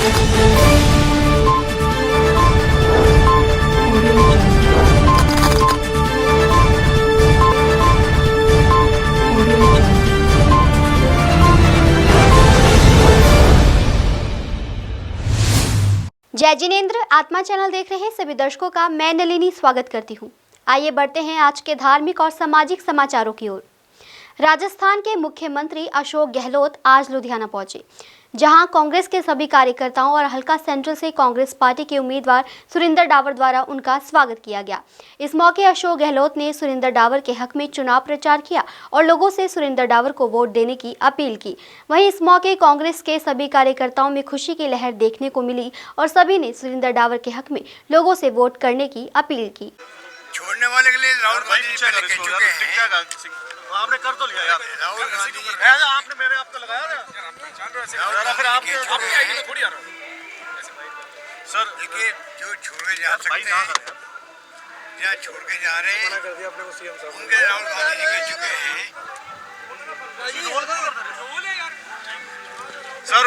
जय जिनेंद्र। आत्मा चैनल देख रहे सभी दर्शकों का मैं नलिनी स्वागत करती हूं। आइए बढ़ते हैं आज के धार्मिक और सामाजिक समाचारों की ओर। राजस्थान के मुख्यमंत्री अशोक गहलोत आज लुधियाना पहुंचे, जहां कांग्रेस के सभी कार्यकर्ताओं और हल्का सेंट्रल से कांग्रेस पार्टी के उम्मीदवार सुरिंदर डावर द्वारा उनका स्वागत किया गया। इस मौके अशोक गहलोत ने सुरिंदर डावर के हक में चुनाव प्रचार किया और लोगों से सुरिंदर डावर को वोट देने की अपील की। वहीं इस मौके कांग्रेस के सभी कार्यकर्ताओं में खुशी की लहर देखने को मिली और सभी ने सुरिंदर डावर के हक में लोगों से वोट करने की अपील की। छोड़ने वाले के लिए राहुल गांधी जी पहले कह चुके हैं। आपने कर तो लिया यार, राहुल गांधी जी आपने मेरे आप तो लगाया था फिर आपने आईडी में थोड़ी आ रहा सर। देखिए, जो छोड़ के जा सकते हैं या छोड़ के जा रहे हैं उनके राहुल गांधी जी कह चुके हैं। सर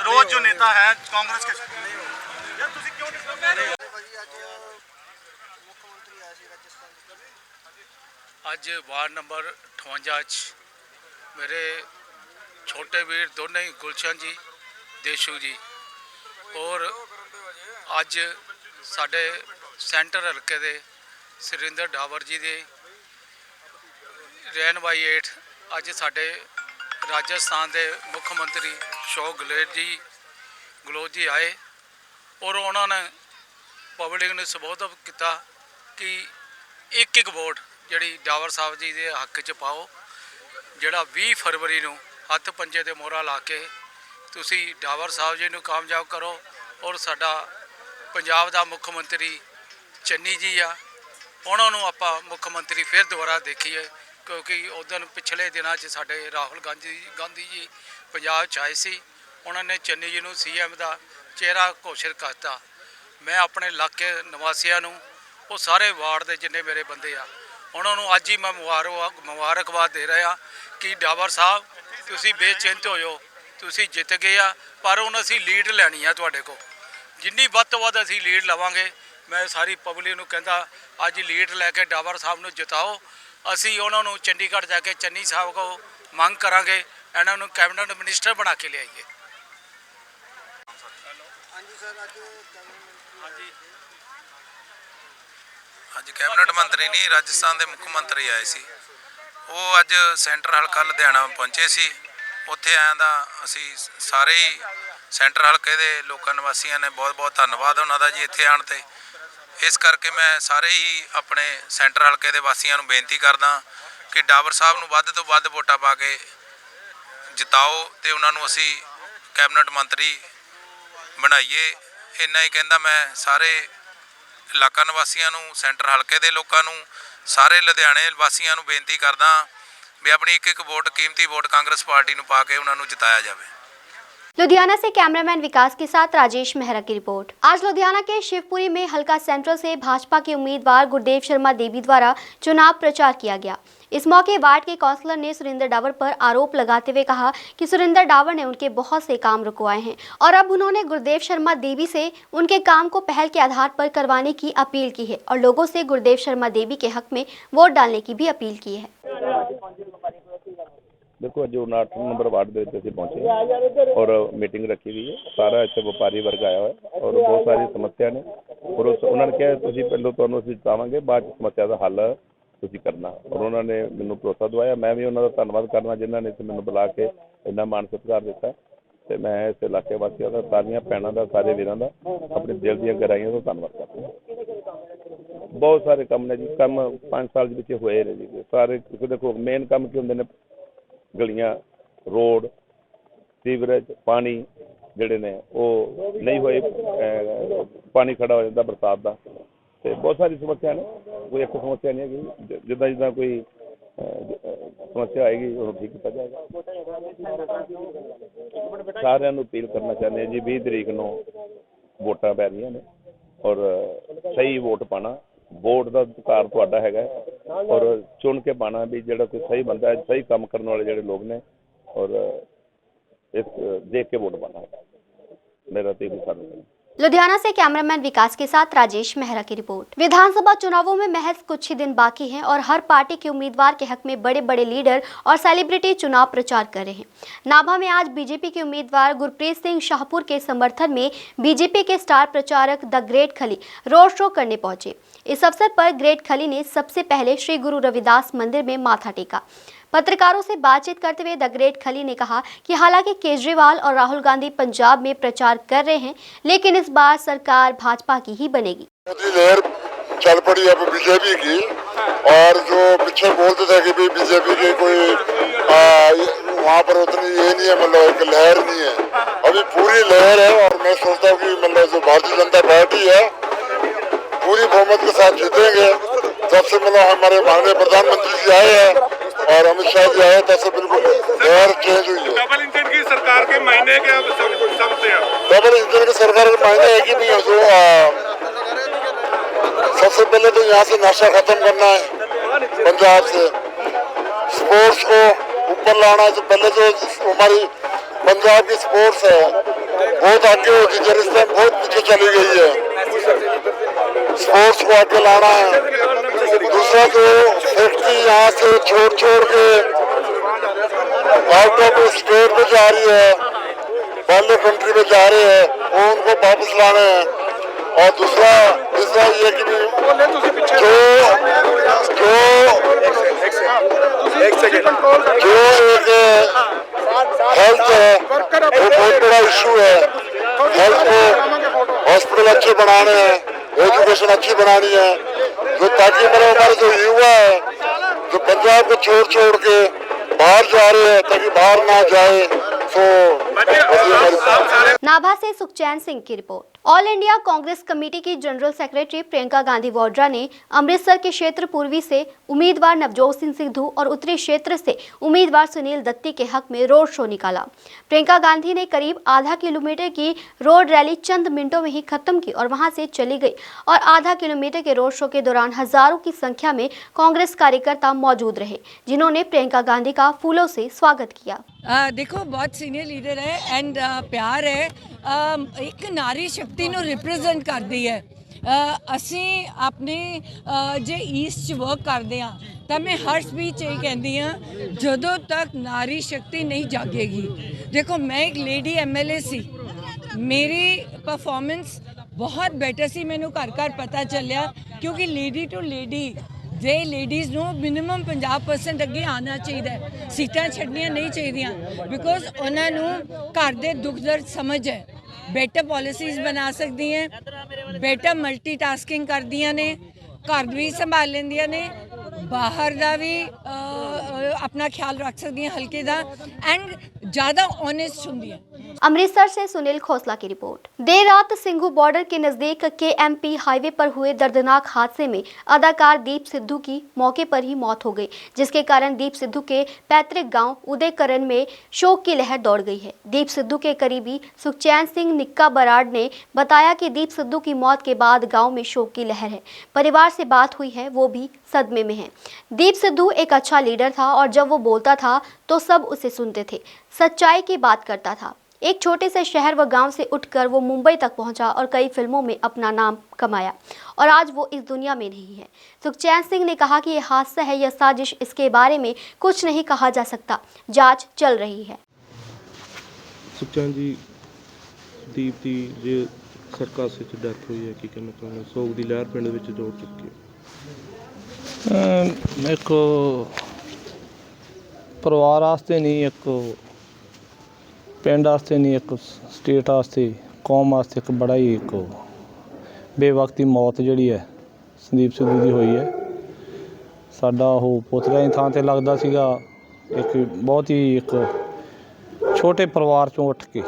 रोज जो नेता है कांग्रेस के ਅੱਜ ਵਾਰਡ ਨੰਬਰ 58 'ਚ ਮੇਰੇ ਛੋਟੇ ਵੀਰ ਦੋਨੇ ਹੀ ਗੁਲਸ਼ਨ ਜੀ, ਦੇਸ਼ੂ ਜੀ ਔਰ ਅੱਜ ਸਾਡੇ ਸੈਂਟਰ ਹਲਕੇ ਦੇ ਸੁਰਿੰਦਰ ਡਾਵਰ ਜੀ ਦੇ ਰਹਿਨੁਮਾਈ ਹੇਠ ਅੱਜ ਸਾਡੇ ਰਾਜਸਥਾਨ ਦੇ ਮੁੱਖ ਮੰਤਰੀ ਅਸ਼ੋਕ ਗਹਿਲੋਤ ਜੀ ਆਏ ਔਰ ਉਹਨਾਂ ਨੇ ਪਬਲਿਕ ਨੂੰ ਸੰਬੋਧਨ ਕੀਤਾ ਕਿ ਇੱਕ ਵੋਟ ਜਿਹੜੀ ਡਾਵਰ ਸਾਹਿਬ ਜੀ ਦੇ ਹੱਕ 'ਚ ਪਾਓ, ਜਿਹੜਾ 20 ਫਰਵਰੀ ਨੂੰ ਹੱਥ ਪੰਜੇ ਤੇ ਮੋਹਰਾਂ ਲਾ ਕੇ ਤੁਸੀਂ ਡਾਵਰ ਸਾਹਿਬ ਜੀ ਨੂੰ ਕਾਮਯਾਬ ਕਰੋ ਔਰ ਸਾਡਾ ਪੰਜਾਬ ਦਾ ਮੁੱਖ ਮੰਤਰੀ ਚੰਨੀ ਜੀ ਆ, ਉਹਨਾਂ ਨੂੰ ਆਪਾਂ ਮੁੱਖ ਮੰਤਰੀ ਫਿਰ ਦੁਬਾਰਾ ਦੇਖੀਏ, ਕਿਉਂਕਿ ਉਦੋਂ ਪਿਛਲੇ ਦਿਨਾਂ 'ਚ ਸਾਡੇ ਰਾਹੁਲ ਗਾਂਧੀ ਜੀ ਪੰਜਾਬ 'ਚ ਆਏ ਸੀ, ਉਹਨਾਂ ਨੇ ਚੰਨੀ ਜੀ ਨੂੰ CM ਦਾ ਚਿਹਰਾ ਘੋਸ਼ਿਤ ਕਰਤਾ। ਮੈਂ ਆਪਣੇ ਇਲਾਕੇ ਨਿਵਾਸੀਆਂ ਨੂੰ, ਉਹ ਸਾਰੇ ਵਾਰਡ ਦੇ ਜਿੰਨੇ ਮੇਰੇ ਬੰਦੇ ਆ, ਉਹਨਾਂ ਨੂੰ ਅੱਜ ਹੀ ਮੈਂ ਮੁਬਾਰਕਬਾਦ ਦੇ ਰਿਹਾ ਕਿ ਡਾਵਰ ਸਾਹਿਬ ਤੁਸੀਂ ਬੇਚਿੰਤ ਹੋ ਜਾਓ, ਤੁਸੀਂ ਜਿੱਤ ਗਏ ਆ, ਪਰ ਹੁਣ ਅਸੀਂ ਲੀਡ ਲੈਣੀ ਆ ਤੁਹਾਡੇ ਕੋਲ, ਜਿੰਨੀ ਵੱਧ ਤੋਂ ਵੱਧ ਅਸੀਂ ਲੀਡ ਲਵਾਂਗੇ। ਮੈਂ ਸਾਰੀ ਪਬਲਿਕ ਨੂੰ ਕਹਿੰਦਾ ਅੱਜ ਲੀਡ ਲੈ ਕੇ ਡਾਵਰ ਸਾਹਿਬ ਨੂੰ ਜਿਤਾਓ। ਅਸੀਂ ਉਹਨਾਂ ਨੂੰ ਚੰਡੀਗੜ੍ਹ ਜਾ ਕੇ ਚੰਨੀ ਸਾਹਿਬ ਕੋਲ ਮੰਗ ਕਰਾਂਗੇ ਇਹਨਾਂ ਨੂੰ ਕੈਬਨਿਟ ਮਿਨਿਸਟਰ ਬਣਾ ਕੇ ਲਿਆਈਏ। ਅੱਜ ਕੈਬਨਿਟ ਮੰਤਰੀ ਨਹੀਂ, ਰਾਜਸਥਾਨ ਦੇ ਮੁੱਖ ਮੰਤਰੀ ਆਏ ਸੀ। ਉਹ ਅੱਜ ਸੈਂਟਰ ਹਲਕਾ ਲੁਧਿਆਣਾ ਪਹੁੰਚੇ ਸੀ। ਉੱਥੇ ਆਇਆਂ ਦਾ ਅਸੀਂ ਸਾਰੇ ਹੀ ਸੈਂਟਰ ਹਲਕੇ ਦੇ ਲੋਕਾਂ ਨਿਵਾਸੀਆਂ ਨੇ ਬਹੁਤ ਧੰਨਵਾਦ ਉਹਨਾਂ ਦਾ ਜੀ ਇੱਥੇ ਆਉਣ 'ਤੇ। ਇਸ ਕਰਕੇ ਮੈਂ ਸਾਰੇ ਹੀ ਆਪਣੇ ਸੈਂਟਰ ਹਲਕੇ ਦੇ ਵਾਸੀਆਂ ਨੂੰ ਬੇਨਤੀ ਕਰਦਾ ਕਿ ਡਾਵਰ ਸਾਹਿਬ ਨੂੰ ਵੱਧ ਤੋਂ ਵੱਧ ਵੋਟਾਂ ਪਾ ਕੇ ਜਿਤਾਓ ਅਤੇ ਉਹਨਾਂ ਨੂੰ ਅਸੀਂ ਕੈਬਨਿਟ ਮੰਤਰੀ ਬਣਾਈਏ। ਇੰਨਾ ਹੀ ਕਹਿੰਦਾ ਮੈਂ ਸਾਰੇ ਇਲਾਕਾ ਨਿਵਾਸੀਆਂ ਨੂੰ, ਸੈਂਟਰ ਹਲਕੇ ਦੇ ਲੋਕਾਂ ਨੂੰ, ਸਾਰੇ ਲੁਧਿਆਣੇ ਵਾਸੀਆਂ ਨੂੰ ਬੇਨਤੀ ਕਰਦਾ ਵੀ ਆਪਣੀ ਇੱਕ ਵੋਟ, कीमती वोट कांग्रेस पार्टी ਨੂੰ ਪਾ ਕੇ ਉਹਨਾਂ ਨੂੰ ਜਿਤਾਇਆ ਜਾਵੇ। लुधियाना से कैमरामैन विकास के साथ राजेश मेहरा की रिपोर्ट। आज लुधियाना के शिवपुरी में हल्का सेंट्रल से भाजपा के उम्मीदवार गुरदेव शर्मा देवी द्वारा चुनाव प्रचार किया गया। इस मौके वार्ड के काउंसलर ने सुरिंदर डावर पर आरोप लगाते हुए कहा कि सुरिंदर डावर ने उनके बहुत से काम रुकवाए हैं और अब उन्होंने गुरदेव शर्मा देवी से उनके काम को पहल के आधार पर करवाने की अपील की है और लोगों से गुरदेव शर्मा देवी के हक में वोट डालने की भी अपील की है। देखो, जो 59 नंबर वार्ड ਦੇ ਵਿੱਚ ਅਸੀਂ ਪਹੁੰਚੇ ਔਰ ਮੀਟਿੰਗ ਰੱਖੀ ਗਈ ਹੈ। ਸਾਰਾ ਇੱਥੇ ਵਪਾਰੀ ਵਰਗ ਆਇਆ ਹੋਇਆ ਔਰ ਬਹੁਤ ਸਾਰੀ ਸਮੱਸਿਆ ਨੇ ਔਰ ਉਹਨਾਂ ਨੇ ਕਿਹਾ ਤੁਸੀਂ ਪਹਿਲਾਂ ਤੁਹਾਨੂੰ ਅਸੀਂ ਜਿਤਾਵਾਂਗੇ, ਬਾਅਦ ਸਮੱਸਿਆ ਦਾ ਹੱਲ ਤੁਸੀਂ ਕਰਨਾ ਔਰ ਉਹਨਾਂ ਨੇ ਮੈਨੂੰ ਭਰੋਸਾ ਦਵਾਇਆ। ਮੈਂ ਵੀ ਉਹਨਾਂ ਦਾ ਧੰਨਵਾਦ ਕਰਨਾ ਜਿਨ੍ਹਾਂ ਨੇ ਮੈਨੂੰ ਬੁਲਾ ਕੇ ਇੰਨਾ ਮਾਣ ਸਤਿਕਾਰ ਦਿੱਤਾ ਅਤੇ ਮੈਂ ਇਸ ਇਲਾਕੇ ਵਾਸੀਆਂ ਦਾ, ਸਾਰੀਆਂ ਭੈਣਾਂ ਦਾ, ਸਾਰੇ ਵੀਰਾਂ ਦਾ ਆਪਣੇ ਦਿਲ ਦੀਆਂ ਗਹਿਰਾਈਆਂ ਤੋਂ ਧੰਨਵਾਦ ਕਰਦਾ। ਬਹੁਤ ਸਾਰੇ ਕੰਮ ਨੇ ਜੀ, ਕੰਮ 5 ਸਾਲ ਦੇ ਵਿੱਚ ਹੋਏ ਨੇ ਜੀ ਸਾਰੇ। ਦੇਖੋ, ਮੇਨ ਕੰਮ ਕੀ ਹੁੰਦੇ ਨੇ, ਗਲੀਆਂ, ਰੋਡ, ਸੀਵਰੇਜ, ਪਾਣੀ ਜਿਹੜੇ ਨੇ ਉਹ ਨਹੀਂ ਹੋਏ, ਪਾਣੀ ਖੜਾ ਹੋ ਜਾਂਦਾ ਬਰਸਾਤ ਦਾ, ਅਤੇ ਬਹੁਤ ਸਾਰੀ ਸਮੱਸਿਆ ਨੇ। ਕੋਈ ਇੱਕ ਸਮੱਸਿਆ ਨਹੀਂ ਹੈਗੀ, ਜਿੱਦਾਂ ਕੋਈ ਸਮੱਸਿਆ ਆਏਗੀ ਉਹਨੂੰ ਠੀਕ ਕੀਤਾ ਜਾਏਗਾ। ਸਾਰਿਆਂ ਨੂੰ ਅਪੀਲ ਕਰਨਾ ਚਾਹੁੰਦੇ ਹਾਂ ਜੀ, 20 ਤਰੀਕ ਨੂੰ ਵੋਟਾਂ ਪੈ ਰਹੀਆਂ ਨੇ ਔਰ ਸਹੀ ਵੋਟ ਪਾਉਣਾ। ਵੋਟ ਦਾ ਅਧਿਕਾਰ ਤੁਹਾਡਾ ਹੈਗਾ ਔਰ ਚੁਣ ਕੇ ਪਾਉਣਾ ਵੀ ਜਿਹੜਾ ਕੋਈ ਸਹੀ ਬੰਦਾ ਹੈ, ਸਹੀ ਕੰਮ ਕਰਨ ਵਾਲੇ ਜਿਹੜੇ ਲੋਕ ਨੇ ਔਰ ਇਸ ਦੇਖ ਕੇ ਵੋਟ ਪਾਉਣਾ। मेरा तो यही सारा है। लुधियाना से कैमरामैन विकास के साथ राजेश मेहरा की रिपोर्ट। विधानसभा चुनावों में महज कुछ ही दिन बाकी हैं और हर पार्टी के उम्मीदवार के हक में बड़े बड़े लीडर और सेलिब्रिटी चुनाव प्रचार कर रहे हैं। नाभा में आज बीजेपी के उम्मीदवार गुरप्रीत सिंह शाहपुर के समर्थन में बीजेपी के स्टार प्रचारक द ग्रेट खली रोड शो करने पहुंचे। इस अवसर पर ग्रेट खली ने सबसे पहले श्री गुरु रविदास मंदिर में माथा टेका। पत्रकारों से बातचीत करते हुए द ग्रेट खली ने कहा कि हालांकि केजरीवाल और राहुल गांधी पंजाब में प्रचार कर रहे हैं, लेकिन इस बार सरकार भाजपा की ही बनेगी। मोदी लहर चल पड़ी अब बीजेपी की, और जो पीछे बोलते थे कि बीजेपी की कोई वहाँ पर उतनी ये नहीं है, मतलब एक लहर नहीं है, अभी पूरी लहर है। और मैं सोचता हूँ कि मतलब जो भारतीय जनता पार्टी है पूरी बहुमत के साथ जीतेंगे। जब से मतलब हमारे माननीय प्रधानमंत्री जी आए हैं और अमित शाह जी आए, तब से बिल्कुल लहर चेंज हुई है। डबल इंजन की सरकार के मायने क्या समझते हैं? डबल इंजन की सरकार के मायने है कि नहीं, जो सबसे पहले तो यहाँ से नशा खत्म करना है, पंजाब से स्पोर्ट्स को ऊपर लाना है। तो पहले जो हमारी पंजाब की स्पोर्ट्स है बहुत आगे होती है, इस टाइम बहुत पीछे चली गई है, स्पोर्ट्स को आगे लाना है। दूसरा जो फैक्ट्री यहाँ से छोड़ के आउट ऑफ स्टेट में जा रही है, बाहर कंट्री में जा रहे हैं, वो उनको वापस लाने हैं। और दूसरा ये कि जो एक हेल्थ है वो बहुत बड़ा इशू है। हेल्थ को हॉस्पिटल अच्छे बनाने हैं, एजुकेशन अच्छी बनानी है, जो ताकि मतलब हमारे जो युवा है जो पंजाब को छोड़ के बाहर जा रहे हैं, ताकि बाहर ना जाए। नाभा से सुखचैन सिंह की report. All India Congress committee की जनरल सेक्रेटरी प्रियंका गांधी वाड्रा ने अमृतसर के क्षेत्र पूर्वी से उम्मीदवार नवजोत सिंह सिद्धू और उत्तरी क्षेत्र से उम्मीदवार सुनील दत्ती के हक में रोड शो निकाला। प्रियंका गांधी ने करीब आधा किलोमीटर की रोड रैली चंद मिनटों में ही खत्म की और वहां से चली गई और आधा किलोमीटर के रोड शो के दौरान हजारों की संख्या में कांग्रेस कार्यकर्ता मौजूद रहे, जिन्होंने प्रियंका गांधी का फूलों से स्वागत किया। देखो बहुत सीनियर लीडर है एंड प्यार है, एक नारी शक्ति ਨੂੰ ਰਿਪਰੈਜ਼ੈਂਟ ਕਰਦੀ ਹੈ। ਅਸੀਂ ਆਪਣੇ ਜੇ ਈਸਟ 'ਚ ਵਰਕ ਕਰਦੇ ਹਾਂ ਤਾਂ ਮੈਂ ਹਰ ਸਪੀਚ ਇਹ ਕਹਿੰਦੀ ਹਾਂ, ਜਦੋਂ ਤੱਕ ਨਾਰੀ ਸ਼ਕਤੀ ਨਹੀਂ ਜਾਗੇਗੀ। ਦੇਖੋ ਮੈਂ ਇੱਕ ਲੇਡੀ ਐਮਐਲਏ ਸੀ, ਮੇਰੀ ਪਰਫਾਰਮੈਂਸ ਬਹੁਤ ਬੈਟਰ ਸੀ, ਮੈਨੂੰ ਘਰ ਘਰ ਪਤਾ ਚੱਲਿਆ, ਕਿਉਂਕਿ ਲੇਡੀ ਟੂ ਲੇਡੀ जे लेडीज़ ਨੂੰ मिनिमम 50% ਅੱਗੇ ਆਉਣਾ ਚਾਹੀਦਾ ਹੈ, ਸੀਟਾਂ ਛੱਡਣੀਆਂ ਨਹੀਂ ਚਾਹੀਦੀਆਂ, ਬਿਕੋਜ਼ ਉਹਨਾਂ ਨੂੰ ਘਰ ਦੇ ਦੁੱਖ ਦਰਦ ਸਮਝ ਹੈ, ਬੈਟਰ ਪਾਲਿਸੀਜ਼ ਬਣਾ ਸਕਦੀਆਂ, ਬੈਟਰ ਮਲਟੀਟਾਸਕਿੰਗ ਕਰਦੀਆਂ ਨੇ, घर भी संभाल लेंदियां ने, बाहर का भी अपना ख्याल रख सकती हल्के का एंड ज़्यादा ऑनेस्ट होंगी। अमृतसर से सुनील खोसला की रिपोर्ट। देर रात सिंघू बॉर्डर के नजदीक KMP हाईवे पर हुए दर्दनाक हादसे में अदाकार दीप सिद्धू की मौके पर ही मौत हो गई, जिसके कारण दीप सिद्धू के पैतृक गांव उदयकरण में शोक की लहर दौड़ गई है। दीप सिद्धू के करीबी सुखचैन सिंह निक्का बराड़ ने बताया कि दीप सिद्धू की मौत के बाद गांव में शोक की लहर है। परिवार से बात हुई है, वो भी सदमे में है। दीप सिद्धू एक अच्छा लीडर था और जब वो बोलता था तो सब उसे सुनते थे, सच्चाई की बात करता था। एक छोटे से शहर व गांव से उठकर वो मुंबई तक पहुंचा और कई फिल्मों में अपना नाम कमाया और आज वो इस दुनिया में नहीं है। सुखचैन सिंह ने कहा कि यह हादसा है या साजिश, इसके बारे में कुछ नहीं कहा जा सकता, जांच चल रही है। सुखचैन जी दीप दी जे सरकार से डेथ हुई है कि कहना चाहूँगा, सोग दी लहर पिंड विच जोड़ चुकी है। एक परिवार वास्ते नहीं, एक पिंड वास्ते नहीं, एक स्टेट वास्ते, कौम वास्ते एक बड़ा ही एक बेवकती मौत जिहड़ी है संदीप सिद्धू की हुई है। साडा वो पुतला की थां ते लगदा सीगा, एक बहुत ही एक छोटे परिवार चों उठ के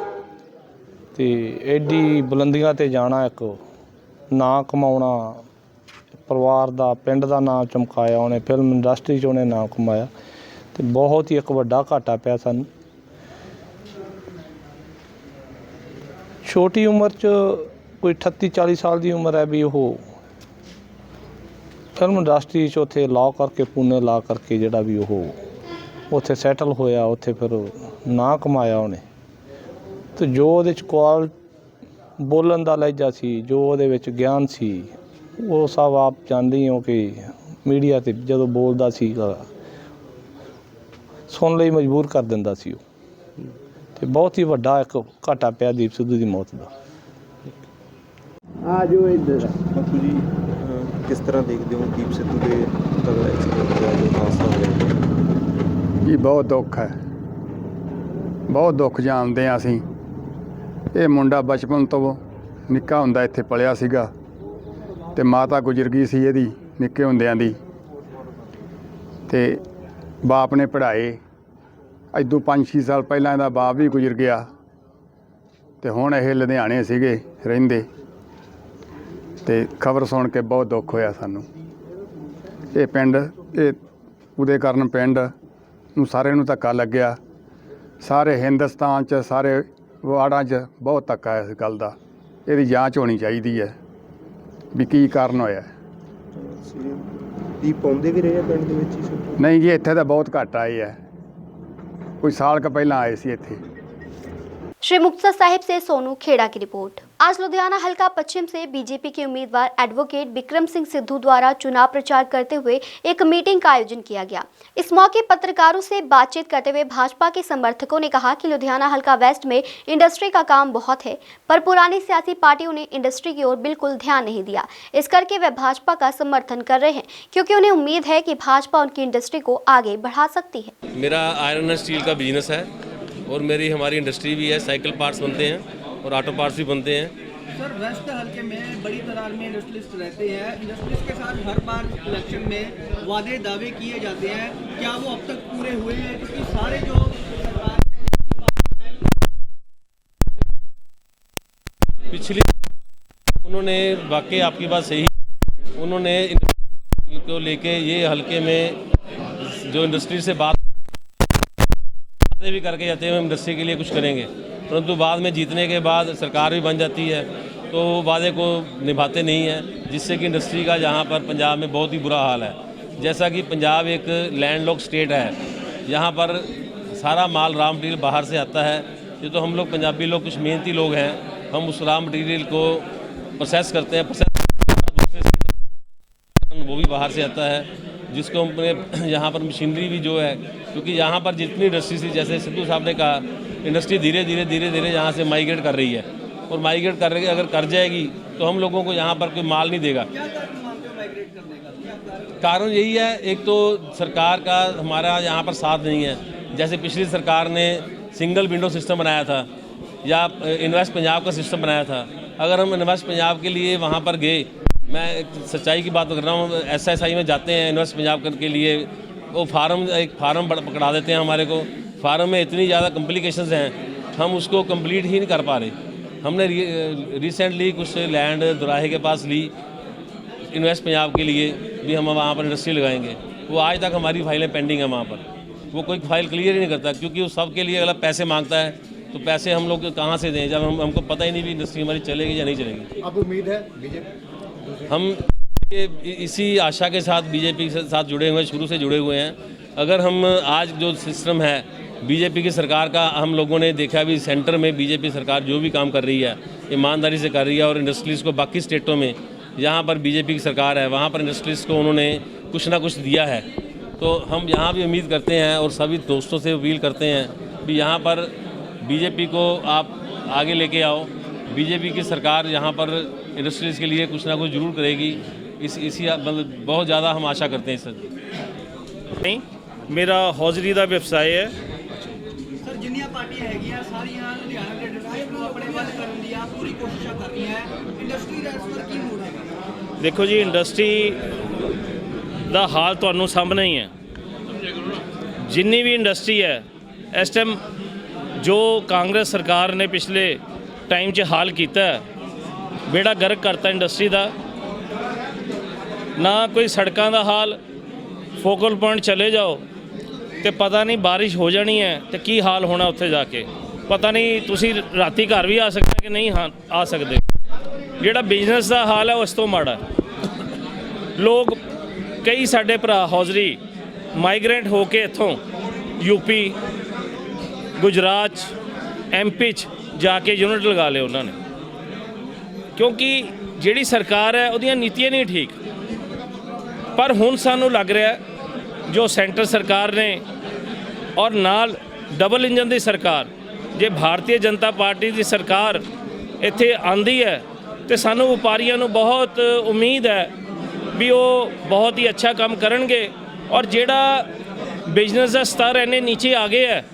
ते एडी बुलंदियां ते जाना, एक नां कमाउणा, परिवार दा पिंड दा नाम चमकाया उन्हें, फिल्म इंडस्ट्री च उन्हें नाम कमाया, तो बहुत ही एक वड्डा घाटा पिया सानूं। छोटी उम्र च कोई 38-40 साल की उम्र है भी वो फिल्म इंडस्ट्री च उत्थे लॉ करके, पुणे लॉ करके जिहड़ा भी वो उत्थे सैटल होया, उत्थे फिर नां कमाया उन्हें। तो जो उहदे च ਬੋਲਣ ਦਾ ਲਹਿਜਾ ਸੀ, ਜੋ ਉਹਦੇ ਵਿੱਚ ਗਿਆਨ ਸੀ, ਉਹ ਸਭ ਆਪ ਜਾਣਦੇ ਹੋ ਕਿ ਮੀਡੀਆ 'ਤੇ ਜਦੋਂ ਬੋਲਦਾ ਸੀਗਾ ਸੁਣਨ ਲਈ ਮਜਬੂਰ ਕਰ ਦਿੰਦਾ ਸੀ ਉਹ। ਤੇ ਬਹੁਤ ਹੀ ਵੱਡਾ ਇੱਕ ਘਾਟਾ ਪਿਆ ਦੀਪ ਸਿੱਧੂ ਦੀ ਮੌਤ ਦਾ। ਬਾਪੂ ਜੀ ਕਿਸ ਤਰ੍ਹਾਂ ਦੇਖਦੇ ਹੋ ਦੀਪ ਸਿੱਧੂ ਦੇ ਤਗੜਾ ਐਕਸੀਡੈਂਟ ਦਾ ਜੋ ਹਾਦਸਾ ਹੋਇਆ? ਇਹ ਬਹੁਤ ਦੁੱਖ ਹੈ, ਬਹੁਤ ਦੁੱਖ ਜਾਣਦੇ ਹਾਂ ਅਸੀਂ। ਇਹ ਮੁੰਡਾ ਬਚਪਨ ਤੋਂ ਨਿੱਕਾ ਹੁੰਦਾ ਇੱਥੇ ਪਲਿਆ ਸੀਗਾ ਤੇ ਮਾਤਾ ਗੁਜ਼ਰ ਗਈ ਸੀ ਇਹਦੀ ਨਿੱਕੇ ਹੁੰਦਿਆਂ ਦੀ, ਤੇ ਬਾਪ ਨੇ ਪੜ੍ਹਾਏ। ਅੱਜ ਤੋਂ 5-6 ਸਾਲ ਪਹਿਲਾਂ ਇਹਦਾ ਬਾਪ ਵੀ ਗੁਜ਼ਰ ਗਿਆ ਤੇ ਹੁਣ ਇਹ ਲੁਧਿਆਣੇ ਸੀਗੇ ਰਹਿੰਦੇ, ਤੇ ਖਬਰ ਸੁਣ ਕੇ ਬਹੁਤ ਦੁੱਖ ਹੋਇਆ ਸਾਨੂੰ। ਇਹ ਪਿੰਡ, ਇਹ ਉਹਦੇ ਕਾਰਨ ਪਿੰਡ ਨੂੰ ਸਾਰੇ ਨੂੰ ਧੱਕਾ ਲੱਗਿਆ, ਸਾਰੇ ਹਿੰਦੁਸਤਾਨ 'ਚ ਸਾਰੇ ਵਾਰਡਾਂ 'ਚ ਬਹੁਤ ਧੱਕਾ ਹੈ ਇਸ ਗੱਲ ਦਾ। ਇਹਦੀ ਜਾਂਚ ਹੋਣੀ ਚਾਹੀਦੀ ਹੈ ਵੀ ਕੀ ਕਾਰਨ ਹੋਇਆ। ਦੀਪ ਪਾਉਂਦੇ ਵੀ ਰਹੇ ਆ ਪਿੰਡ ਦੇ ਵਿੱਚ ਹੀ? ਨਹੀਂ ਜੀ, ਇੱਥੇ ਤਾਂ ਬਹੁਤ ਘੱਟ ਆਏ ਹੈ, ਕੋਈ ਸਾਲ ਕੁ ਪਹਿਲਾਂ ਆਏ ਸੀ ਇੱਥੇ। श्री मुक्तसर साहिब से सोनू खेड़ा की रिपोर्ट। आज लुधियाना हल्का पश्चिम से बीजेपी के उम्मीदवार एडवोकेट बिक्रम सिंह सिद्धू द्वारा चुनाव प्रचार करते हुए एक मीटिंग का आयोजन किया गया। इस मौके पत्रकारों से बातचीत करते हुए भाजपा के समर्थकों ने कहा कि लुधियाना हल्का वेस्ट में इंडस्ट्री का काम बहुत है, पर पुरानी सियासी पार्टियों ने इंडस्ट्री की ओर बिल्कुल ध्यान नहीं दिया। इस करके वे भाजपा का समर्थन कर रहे हैं, क्योंकि उन्हें उम्मीद है कि भाजपा उनकी इंडस्ट्री को आगे बढ़ा सकती है। मेरा आयरन एंड स्टील का बिजनेस है और हमारी इंडस्ट्री भी है, साइकिल पार्ट्स बनते हैं और ऑटो पार्ट्स भी बनते हैं। सर, वेस्ट हल्के में बड़ी तादाद में इंडस्ट्रियलिस्ट रहते हैं। इंडस्ट्रीज के साथ हर बार इलेक्शन में वादे दावे किए जाते हैं, क्या वो अब तक पूरे हुए हैं? क्योंकि सारे जो पिछली उन्होंने वाकई आपकी बात सही, उन्होंने को लेके ये हल्के में जो इंडस्ट्री से बात भी करके जाते हैं हम इंडस्ट्री के लिए कुछ करेंगे, परंतु बाद में जीतने के बाद सरकार भी बन जाती है तो वादे को निभाते नहीं हैं, जिससे कि इंडस्ट्री का यहाँ पर पंजाब में बहुत ही बुरा हाल है। जैसा कि पंजाब एक लैंडलॉक स्टेट है, यहाँ पर सारा माल रॉ मटेरियल बाहर से आता है। ये तो हम लोग पंजाबी लोग कुछ मेहनती लोग हैं, हम उस रॉ मटेरियल को प्रोसेस करते हैं, वो भी बाहर से आता है, जिसको हमने यहाँ पर मशीनरी भी जो है, क्योंकि यहाँ पर जितनी इंडस्ट्री थी, जैसे सिद्धू साहब ने कहा, इंडस्ट्री धीरे धीरे यहाँ से माइग्रेट कर रही है और माइग्रेट कर रही है, अगर कर जाएगी तो हम लोगों को यहाँ पर कोई माल नहीं देगा। कारण यही है, एक तो सरकार का हमारा यहाँ पर साथ नहीं है। जैसे पिछली सरकार ने सिंगल विंडो सिस्टम बनाया था या इन्वेस्ट पंजाब का सिस्टम बनाया था, अगर हम इन्वेस्ट पंजाब के लिए वहाँ पर गए, मैं सच्चाई की बात कर रहा हूँ, SSI में जाते हैं इन्वेस्ट पंजाब के लिए, वो एक फार्म पकड़ा देते हैं हमारे को, फार्म में इतनी ज़्यादा कॉम्प्लिकेशंस हैं, हम उसको कंप्लीट ही नहीं कर पा रहे। हमने रिसेंटली कुछ लैंड दुराहे के पास ली इन्वेस्ट पंजाब के लिए भी, हम वहाँ पर इंडस्ट्री लगाएंगे, वो आज तक हमारी फाइलें पेंडिंग है वहाँ पर, वो कोई फाइल क्लियर ही नहीं करता, क्योंकि वो सब के लिए अगर पैसे मांगता है तो पैसे हम लोग कहाँ से दें, जब हमको पता ही नहीं भी इंडस्ट्री हमारी चलेगी या नहीं चलेगी। अब उम्मीद है बीजेपी, हम इसी आशा के साथ बीजेपी के साथ जुड़े हुए हैं, शुरू से जुड़े हुए हैं। अगर हम आज जो सिस्टम है बीजेपी की सरकार का, हम लोगों ने देखा भी सेंटर में बीजेपी सरकार जो भी काम कर रही है ईमानदारी से कर रही है, और इंडस्ट्रीज़ को बाकी स्टेटों में जहाँ पर बीजेपी की सरकार है वहाँ पर इंडस्ट्रीज़ को उन्होंने कुछ ना कुछ दिया है। तो हम यहाँ भी उम्मीद करते हैं और सभी दोस्तों से अपील करते हैं कि यहाँ पर बीजेपी को आप आगे लेके आओ, बीजेपी की सरकार यहाँ पर इंडस्ट्रीज़ के लिए कुछ ना कुछ जरूर करेगी, इसी मतलब बहुत ज़्यादा हम आशा करते हैं सर। नहीं, मेरा हौजरी का व्यवसाय है। सर, जिन्नियां पार्टियां हैगियां सारियां लुधियाना के इंडस्ट्री को अपने ਵੱਲ ਕਰਨ ਦੀ पूरी कोशिश कर रही हैं, इंडस्ट्री ਦਾ ਇਸ ਵਾਰ ਕੀ ਮੂਡ ਹੈ? देखो जी, इंडस्ट्री ਦਾ ਹਾਲ ਤੁਹਾਨੂੰ ਸਾਹਮਣੇ ਹੀ ਹੈ। ਜਿੰਨੀ ਵੀ ਇੰਡਸਟਰੀ ਹੈ ਇਸ ਟਾਈਮ ਜੋ ਕਾਂਗਰਸ ਸਰਕਾਰ ਨੇ ਪਿਛਲੇ ਟਾਈਮ 'ਚ ਹਾਲ ਕੀਤਾ, ਬੇੜਾ ਗਰਕ ਕਰਤਾ ਇੰਡਸਟਰੀ ਦਾ। ਨਾ ਕੋਈ ਸੜਕਾਂ ਦਾ ਹਾਲ, ਫੋਕਲ ਪੁਆਇੰਟ ਚਲੇ ਜਾਓ ਤੇ ਪਤਾ ਨਹੀਂ ਬਾਰਿਸ਼ ਹੋ ਜਾਣੀ ਹੈ ਤੇ ਕੀ ਹਾਲ ਹੋਣਾ ਉੱਥੇ ਜਾ ਕੇ, ਪਤਾ ਨਹੀਂ ਤੁਸੀਂ ਰਾਤੀ ਘਰ ਵੀ ਆ ਸਕਦੇ ਕਿ ਨਹੀਂ ਆ ਸਕਦੇ। ਜਿਹੜਾ ਬਿਜ਼ਨਸ ਦਾ ਹਾਲ ਹੈ ਉਸ ਤੋਂ ਮਾੜਾ। ਲੋਕ ਕਈ ਸਾਡੇ ਭਰਾ ਹੌਜ਼ਰੀ ਮਾਈਗ੍ਰੈਂਟ ਹੋ ਕੇ ਇੱਥੋਂ यूपी गुजरात MP 'ਚ ਜਾ ਕੇ ਯੂਨਿਟ ਲਗਾ ਲਏ ਉਹਨਾਂ ਨੇ। ਕਿਉਂਕਿ ਜਿਹੜੀ ਸਰਕਾਰ ਹੈ ਉਹਦੀਆਂ ਨੀਤੀਆਂ ਨਹੀਂ ਠੀਕ। ਪਰ ਹੁਣ ਸਾਨੂੰ ਲੱਗ ਰਿਹਾ ਜੋ ਸੈਂਟਰ ਸਰਕਾਰ ਨੇ ਔਰ ਨਾਲ ਡਬਲ ਇੰਜਨ ਦੀ ਸਰਕਾਰ, ਜੇ ਭਾਰਤੀ ਜਨਤਾ ਪਾਰਟੀ ਦੀ ਸਰਕਾਰ ਇੱਥੇ ਆਂਦੀ ਹੈ ਤੇ ਸਾਨੂੰ ਵਪਾਰੀਆਂ ਨੂੰ ਬਹੁਤ ਉਮੀਦ ਹੈ ਵੀ ਉਹ ਬਹੁਤ ਹੀ ਅੱਛਾ ਕੰਮ ਕਰਨਗੇ। ਔਰ ਜਿਹੜਾ ਬਿਜ਼ਨਸ ਦਾ ਸਤਰ ਇੰਨੇ ਨੀਚੇ ਆ ਗਿਆ ਹੈ,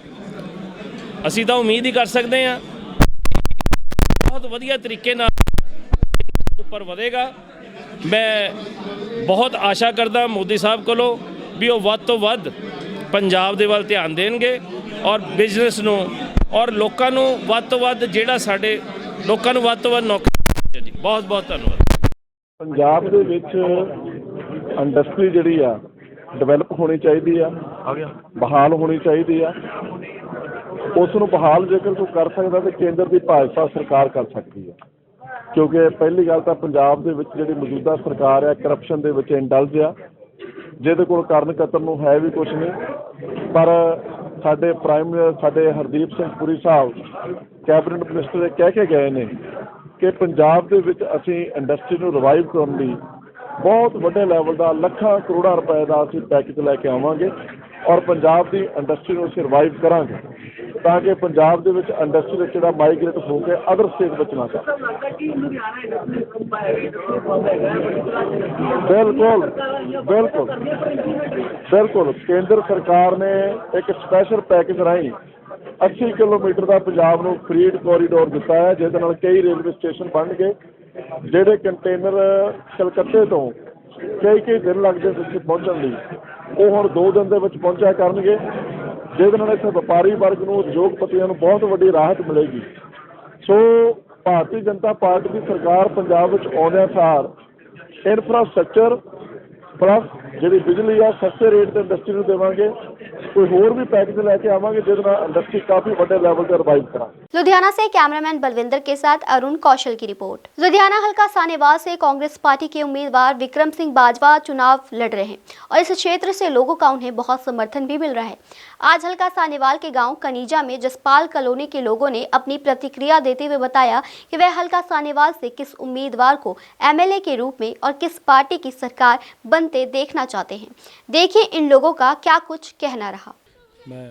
ਅਸੀਂ ਤਾਂ ਉਮੀਦ ਹੀ ਕਰ ਸਕਦੇ ਹਾਂ ਬਹੁਤ ਵਧੀਆ ਤਰੀਕੇ ਨਾਲ ਉੱਪਰ ਵਧੇਗਾ। ਮੈਂ ਬਹੁਤ ਆਸ਼ਾ ਕਰਦਾ ਮੋਦੀ ਸਾਹਿਬ ਕੋਲੋਂ ਵੀ ਉਹ ਵੱਧ ਤੋਂ ਵੱਧ ਪੰਜਾਬ ਦੇ ਵੱਲ ਧਿਆਨ ਦੇਣਗੇ ਔਰ ਬਿਜ਼ਨਸ ਨੂੰ ਔਰ ਲੋਕਾਂ ਨੂੰ ਵੱਧ ਤੋਂ ਵੱਧ ਜਿਹੜਾ ਸਾਡੇ ਲੋਕਾਂ ਨੂੰ ਵੱਧ ਤੋਂ ਵੱਧ ਨੌਕਰੀ ਜੀ। ਬਹੁਤ ਬਹੁਤ ਧੰਨਵਾਦ। ਪੰਜਾਬ ਦੇ ਵਿੱਚ ਇੰਡਸਟਰੀ ਜਿਹੜੀ ਆ ਡਿਵੈਲਪ ਹੋਣੀ ਚਾਹੀਦੀ ਆ, ਬਹਾਲ ਹੋਣੀ ਚਾਹੀਦੀ ਆ। ਉਸ ਨੂੰ ਬਹਾਲ ਜੇਕਰ ਕੋਈ ਕਰ ਸਕਦਾ ਤਾਂ ਕੇਂਦਰ ਦੀ ਭਾਜਪਾ ਸਰਕਾਰ ਕਰ ਸਕਦੀ ਹੈ, ਕਿਉਂਕਿ ਪਹਿਲੀ ਗੱਲ ਤਾਂ ਪੰਜਾਬ ਦੇ ਵਿੱਚ ਜਿਹੜੀ ਮੌਜੂਦਾ ਸਰਕਾਰ ਆ ਕਰਪਸ਼ਨ ਦੇ ਵਿੱਚ ਇੰਡਲਜ ਆ, ਜਿਹਦੇ ਕੋਲ ਕਰਨ ਕਤਰ ਨੂੰ ਹੈ ਵੀ ਕੁਛ ਨਹੀਂ। ਪਰ ਸਾਡੇ ਸਾਡੇ ਹਰਦੀਪ ਸਿੰਘ ਪੁਰੀ ਸਾਹਿਬ ਕੈਬਨਿਟ ਮਿਨਿਸਟਰ ਕਹਿ ਕੇ ਗਏ ਨੇ ਕਿ ਪੰਜਾਬ ਦੇ ਵਿੱਚ ਅਸੀਂ ਇੰਡਸਟਰੀ ਨੂੰ ਰਿਵਾਈਵ ਕਰਨ ਲਈ ਬਹੁਤ ਵੱਡੇ ਲੈਵਲ ਦਾ ਲੱਖਾਂ ਕਰੋੜਾਂ ਰੁਪਏ ਦਾ ਅਸੀਂ ਪੈਕੇਜ ਲੈ ਕੇ ਆਵਾਂਗੇ ਔਰ ਪੰਜਾਬ ਦੀ ਇੰਡਸਟਰੀ ਨੂੰ ਅਸੀਂ ਰਿਵਾਈਵ ਕਰਾਂਗੇ ਤਾਂ ਕਿ ਪੰਜਾਬ ਦੇ ਵਿੱਚ ਇੰਡਸਟਰੀ ਜਿਹੜਾ ਮਾਈਗ੍ਰੇਟ ਹੋ ਕੇ ਅਦਰ ਸਟੇਟ ਵਿੱਚ ਨਾ ਜਾਵੇ। ਬਿਲਕੁਲ ਬਿਲਕੁਲ ਬਿਲਕੁਲ ਕੇਂਦਰ ਸਰਕਾਰ ਨੇ ਇੱਕ ਸਪੈਸ਼ਲ ਪੈਕੇਜ ਰਾਹੀਂ 80 ਕਿਲੋਮੀਟਰ ਦਾ ਪੰਜਾਬ ਨੂੰ ਫਰੀਡ ਕੋਰੀਡੋਰ ਦਿੱਤਾ ਹੈ, ਜਿਹਦੇ ਨਾਲ ਕਈ ਰੇਲਵੇ ਸਟੇਸ਼ਨ ਬਣ ਗਏ। ਜਿਹੜੇ ਕੰਟੇਨਰ ਕਲਕੱਤੇ ਤੋਂ ਕਈ ਦਿਨ ਲੱਗਦੇ ਸੀ ਪਹੁੰਚਣ ਲਈ, ਉਹ ਹੁਣ 2 ਦਿਨ ਦੇ ਵਿੱਚ ਪਹੁੰਚਿਆ ਕਰਨਗੇ, ਜਿਹਦੇ ਨਾਲ ਇੱਥੇ ਵਪਾਰੀ ਵਰਗ ਨੂੰ ਉਦਯੋਗਪਤੀਆਂ ਨੂੰ ਬਹੁਤ ਵੱਡੀ ਰਾਹਤ ਮਿਲੇਗੀ। ਸੋ ਭਾਰਤੀ ਜਨਤਾ ਪਾਰਟੀ ਦੀ ਸਰਕਾਰ ਪੰਜਾਬ ਵਿੱਚ ਆਉਂਦਿਆਂ ਸਾਰ ਇਨਫਰਾਸਟ੍ਰਕਚਰ ਪਲੱਸ ਜਿਹੜੀ ਬਿਜਲੀ ਆ ਸਸਤੇ ਰੇਟ ਤੇ ਇੰਡਸਟਰੀ ਨੂੰ ਦੇਵਾਂਗੇ। कोई और भी पैकेज लेके आवांगे जिसमें इंडस्ट्री काफी बड़े लेवल पर रिवाइव कराएंगे। लुधियाना से कैमरामैन बलविंदर के साथ अरुण कौशल की रिपोर्ट। लुधियाना हल्का सानेवाल से कांग्रेस पार्टी के उम्मीदवार विक्रम सिंह बाजवा चुनाव लड़ रहे हैं और इस क्षेत्र से लोगों का उन्हें बहुत समर्थन भी मिल रहा है। आज हल्का सानेवाल के गांव कनीजा में जसपाल कॉलोनी के लोगों ने अपनी प्रतिक्रिया देते हुए बताया कि वह हल्का सानेवाल से किस उम्मीदवार को एमएलए के रूप में और किस पार्टी की सरकार बनते देखना चाहते हैं। देखिए इन लोगों का क्या कुछ कहना रहा। मैं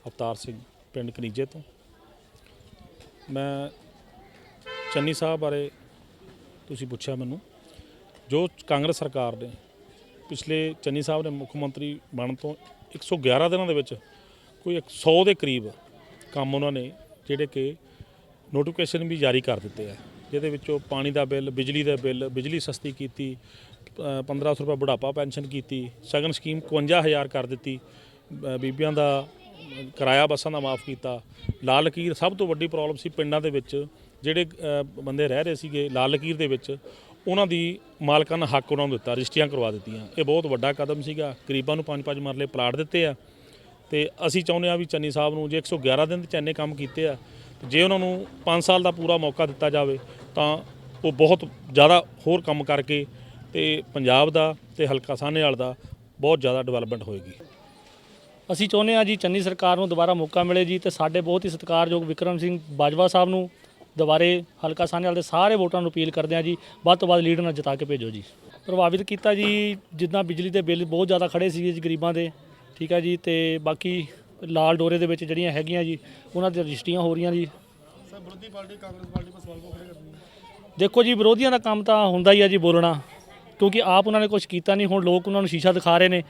अवतार सिंह पिंड कनीजे तो मैं चन्नी साहब बारे तुसी पूछा मैनू जो कांग्रेस सरकार ने पिछले चन्नी साहब ने मुख्य मंत्री बन तो 111 दिनों के कोई 100 के करीब काम उन्होंने जिहड़े कि नोटिफिकेशन भी जारी कर दिते हैं, जिहदे विचों पानी का बिल, बिजली का बिल, बिजली सस्ती की, 1500 रुपये बुढ़ापा पेंशन की, सगन स्कीम 52,000 कर दी, बीबियां दा किराया बसां दा माफ़ किया। लाल लकीर सब तो वड्डी प्रॉब्लम सी पिंडां दे विच जिहड़े बंदे रह रहे सीगे लाल लकीर दे विच उन्हां दी मालकाना हक उन्हां नूं दित्ता, रजिस्ट्रियां करवा दित्तियां। ये बहुत वड्डा कदम सीगा। गरीबां नूं 5-5 मरले प्लाट दित्ते आ ते असीं चाहुंदे आ भी चन्नी साहब नूं जे 111 दिन च इन्ने काम कीते आ ते जे उन्हां नूं 5 साल दा पूरा मौका दित्ता जावे तां वो बहुत ज़्यादा होर काम करके ते पंजाब दा ते हल्का साहनेवाल दा बहुत ज़्यादा डिवेलपमेंट होएगी। ਅਸੀਂ ਚਾਹੁੰਦੇ ਹਾਂ ਜੀ ਚੰਨੀ ਸਰਕਾਰ ਨੂੰ ਦੁਬਾਰਾ ਮੌਕਾ ਮਿਲੇ ਜੀ ਤੇ ਸਾਡੇ ਬਹੁਤ ਹੀ ਸਤਿਕਾਰਯੋਗ ਵਿਕਰਮ ਸਿੰਘ ਬਾਜਵਾ ਸਾਹਿਬ ਨੂੰ ਦੁਬਾਰੇ ਹਲਕਾ ਸਾਹਨੇਵਾਲ ਦੇ ਸਾਰੇ ਵੋਟਰਾਂ ਨੂੰ ਅਪੀਲ ਕਰਦੇ ਹਾਂ ਜੀ ਵੱਧ ਤੋਂ ਵੱਧ ਲੀਡਰ ਨਾਲ ਜਿਤਾ ਕੇ ਭੇਜੋ ਜੀ। ਪ੍ਰਭਾਵਿਤ ਕੀਤਾ ਜੀ ਜਿੱਦਾਂ ਬਿਜਲੀ ਦੇ ਬਿੱਲ ਬਹੁਤ ਜ਼ਿਆਦਾ ਖੜੇ ਸੀਗੇ ਜੀ ਗਰੀਬਾਂ ਦੇ, ਠੀਕ ਹੈ ਜੀ, ਤੇ ਬਾਕੀ ਲਾਲ ਡੋਰੇ ਦੇ ਵਿੱਚ ਜਿਹੜੀਆਂ ਹੈਗੀਆਂ ਜੀ ਉਹਨਾਂ ਦੀਆਂ ਰਜਿਸਟਰੀਆਂ ਹੋ ਰਹੀਆਂ ਜੀ। ਵਿਰੋਧੀ ਪਾਰਟੀ ਕਾਂਗਰਸ ਪਾਰਟੀ ਪਰ ਸਵਾਲ ਖੜੇ ਕਰਦੀ ਹੈ। ਦੇਖੋ ਜੀ ਵਿਰੋਧੀਆਂ ਦਾ ਕੰਮ ਤਾਂ ਹੁੰਦਾ ਹੀ ਆ ਜੀ ਬੋਲਣਾ, ਕਿਉਂਕਿ ਆਪ ਉਹਨਾਂ ਨੇ ਕੁਝ ਕੀਤਾ ਨਹੀਂ, ਹੁਣ ਲੋਕ ਉਹਨਾਂ ਨੂੰ ਸ਼ੀਸ਼ਾ ਦਿਖਾ ਰਹੇ ਨੇ,